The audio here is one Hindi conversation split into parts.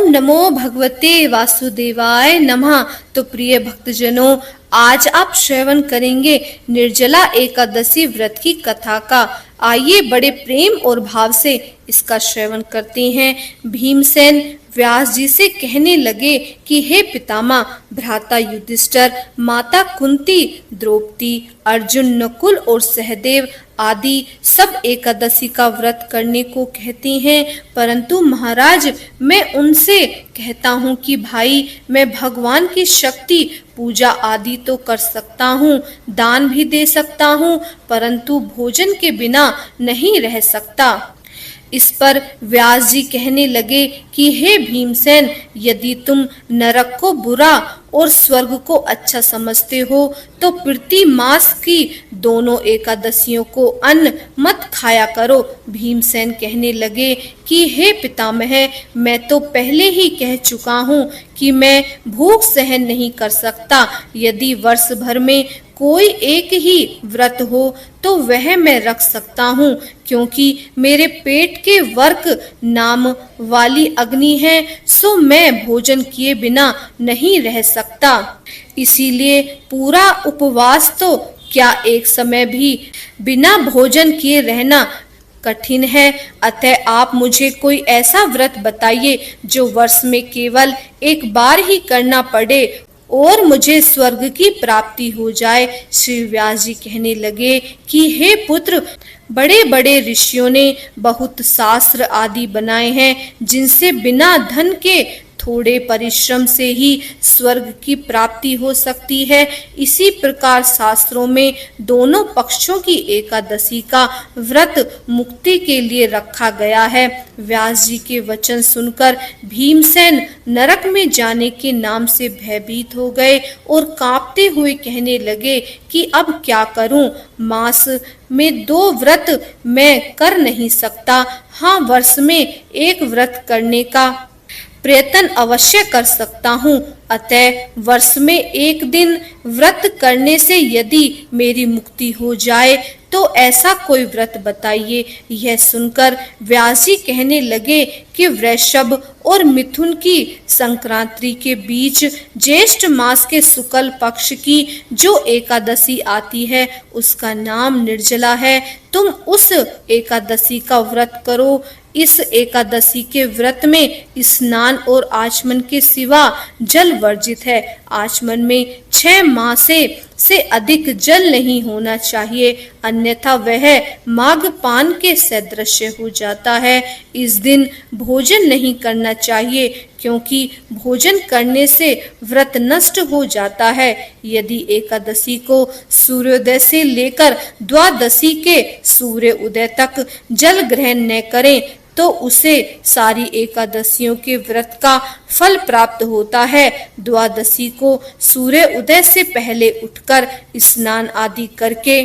नमो भगवते वासुदेवाय नमः। तो प्रिय भक्तजनों, आज आप श्रवण करेंगे निर्जला एकादशी व्रत की कथा का। आइए बड़े प्रेम और भाव से इसका श्रवण करते हैं। भीमसेन व्यास जी से कहने लगे कि हे पितामह, भ्राता युधिष्ठिर, माता कुंती, द्रौपदी, अर्जुन, नकुल और सहदेव आदि सब एकादशी का व्रत करने को कहते हैं, परंतु महाराज मैं उनसे कहता हूँ कि भाई मैं भगवान की शक्ति पूजा आदि तो कर सकता हूँ, दान भी दे सकता हूँ, परंतु भोजन के बिना नहीं रह सकता। इस पर व्यास जी कहने लगे कि हे भीमसेन, यदि तुम नरक को बुरा और स्वर्ग को अच्छा समझते हो तो प्रति मास की दोनों एकादशियों को अन्न मत खाया करो। भीमसेन कहने लगे कि हे पितामह, मैं तो पहले ही कह चुका हूँ कि मैं भूख सहन नहीं कर सकता। यदि वर्ष भर में कोई एक ही व्रत हो तो वह मैं रख सकता हूँ, क्योंकि मेरे पेट के वर्क नाम वाली अग्नि है, सो मैं भोजन किए बिना नहीं रह सकता। इसीलिए पूरा उपवास तो क्या एक समय भी बिना भोजन किए रहना कठिन है। अतः आप मुझे कोई ऐसा व्रत बताइए जो वर्ष में केवल एक बार ही करना पड़े और मुझे स्वर्ग की प्राप्ति हो जाए। श्री व्यास जी कहने लगे कि हे पुत्र, बड़े बड़े ऋषियों ने बहुत शास्त्र आदि बनाए हैं, जिनसे बिना धन के थोड़े परिश्रम से ही स्वर्ग की प्राप्ति हो सकती है। इसी प्रकार शास्त्रों में दोनों पक्षों की एकादशी का व्रत मुक्ति के लिए रखा गया है। व्यास जी के वचन सुनकर भीमसेन नरक में जाने के नाम से भयभीत हो गए और कांपते हुए कहने लगे कि अब क्या करूं? मास में 2 व्रत मैं कर नहीं सकता। हाँ, वर्ष में एक व्रत करने का प्रयत्न अवश्य कर सकता हूँ। अतः वर्ष में एक दिन व्रत करने से यदि मेरी मुक्ति हो जाए तो ऐसा कोई व्रत बताइए। यह सुनकर व्यास जी कहने लगे कि वृषभ और मिथुन की संक्रांति के बीच ज्येष्ठ मास के शुक्ल पक्ष की जो एकादशी आती है उसका नाम निर्जला है। तुम उस एकादशी का व्रत करो। इस एकादशी के व्रत में स्नान और आचमन के सिवा जल वर्जित है। आचमन में 6 मासे से अधिक जल नहीं होना चाहिए, अन्यथा वह माघपान के सदृश हो जाता है। इस दिन भोजन नहीं करना चाहिए, क्योंकि भोजन करने से व्रत नष्ट हो जाता है। यदि एकादशी को सूर्योदय से लेकर द्वादशी के सूर्य उदय तक जल ग्रहण न करें तो उसे सारी एकादशियों के व्रत का फल प्राप्त होता है। द्वादशी को सूर्य उदय से पहले उठकर स्नान आदि करके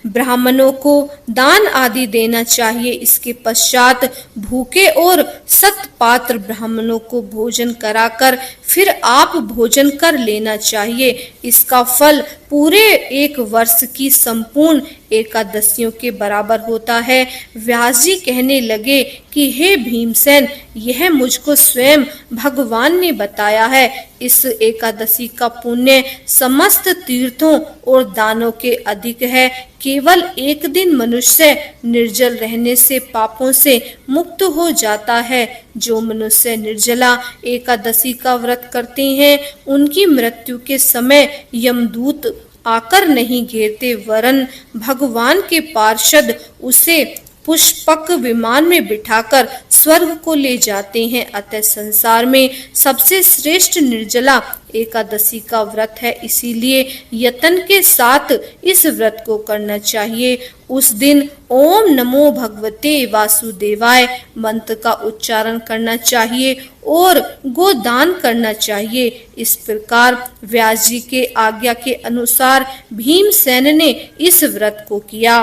ब्राह्मणों को दान आदि देना चाहिए। इसके पश्चात भूखे और सतपात्र ब्राह्मणों को भोजन कराकर फिर आप भोजन कर लेना चाहिए। इसका फल पूरे एक वर्ष की संपूर्ण एकादशियों के बराबर होता है। व्यास जी कहने लगे कि हे भीमसेन, यह मुझको स्वयं भगवान ने बताया है। इस एकादशी का पुण्य समस्त तीर्थों और दानों के अधिक है। केवल एक दिन मनुष्य निर्जल रहने से पापों से मुक्त हो जाता है। जो मनुष्य निर्जला एकादशी का व्रत करते हैं उनकी मृत्यु के समय यमदूत आकर नहीं घेरते, वरन भगवान के पार्षद उसे पुष्पक विमान में बिठाकर स्वर्ग को ले जाते हैं। अतः संसार में सबसे श्रेष्ठ निर्जला एकादशी का व्रत है, इसीलिए यत्न के साथ इस व्रत को करना चाहिए। उस दिन ओम नमो भगवते वासुदेवाय मंत्र का उच्चारण करना चाहिए और गोदान करना चाहिए। इस प्रकार व्यास जी के आज्ञा के अनुसार भीमसेन ने इस व्रत को किया।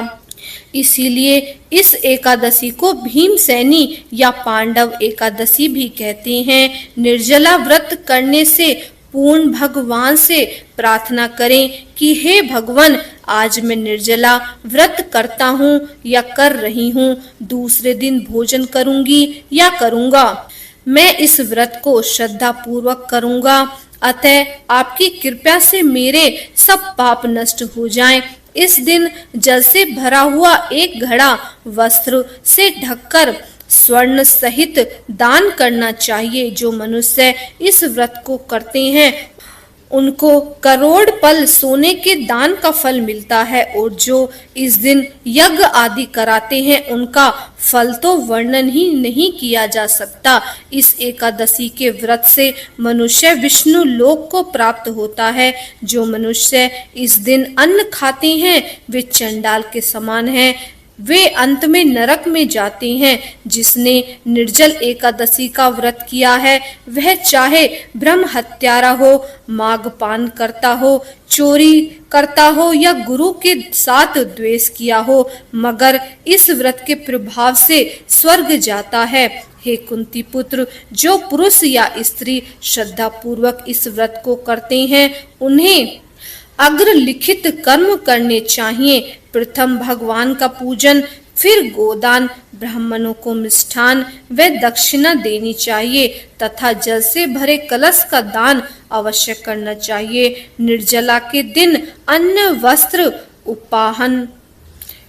इसीलिए इस एकादशी को भीमसेनी या पांडव एकादशी भी कहते हैं। निर्जला व्रत करने से पूर्ण भगवान से प्रार्थना करें कि हे भगवान, आज मैं निर्जला व्रत करता हूँ या कर रही हूँ, दूसरे दिन भोजन करूंगी या करूंगा। मैं इस व्रत को श्रद्धा पूर्वक करूंगा, अतः आपकी कृपा से मेरे सब पाप नष्ट हो जाएं। इस दिन जल से भरा हुआ एक घड़ा वस्त्र से ढककर स्वर्ण सहित दान करना चाहिए। जो मनुष्य इस व्रत को करते हैं उनको करोड़ पल सोने के दान का फल मिलता है, और जो इस दिन यज्ञ आदि कराते हैं उनका फल तो वर्णन ही नहीं किया जा सकता। इस एकादशी के व्रत से मनुष्य विष्णु लोक को प्राप्त होता है। जो मनुष्य इस दिन अन्न खाते हैं वे चंडाल के समान हैं, वे अंत में नरक में जाते हैं। जिसने निर्जल एकादशी का व्रत किया है वह चाहे ब्रह्म हत्यारा हो, मागपान करता हो, चोरी करता हो या गुरु के साथ द्वेष किया हो, मगर इस व्रत के प्रभाव से स्वर्ग जाता है। हे कुंती पुत्र, जो पुरुष या स्त्री श्रद्धा पूर्वक इस व्रत को करते हैं उन्हें अग्रलिखित कर्म करने चाहिए। प्रथम भगवान का पूजन, फिर गोदान, ब्राह्मणों को मिष्ठान व दक्षिणा देनी चाहिए तथा जल से भरे कलश का दान अवश्य करना चाहिए। निर्जला के दिन अन्न, वस्त्र, उपाहन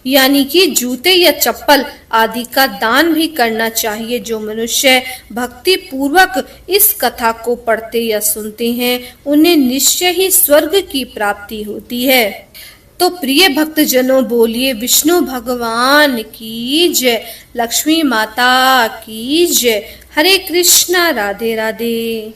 यानी कि जूते या चप्पल आदि का दान भी करना चाहिए। जो मनुष्य भक्ति पूर्वक इस कथा को पढ़ते या सुनते हैं उन्हें निश्चय ही स्वर्ग की प्राप्ति होती है। तो प्रिय भक्तजनों, बोलिए विष्णु भगवान की जय, लक्ष्मी माता की जय। हरे कृष्णा, राधे राधे।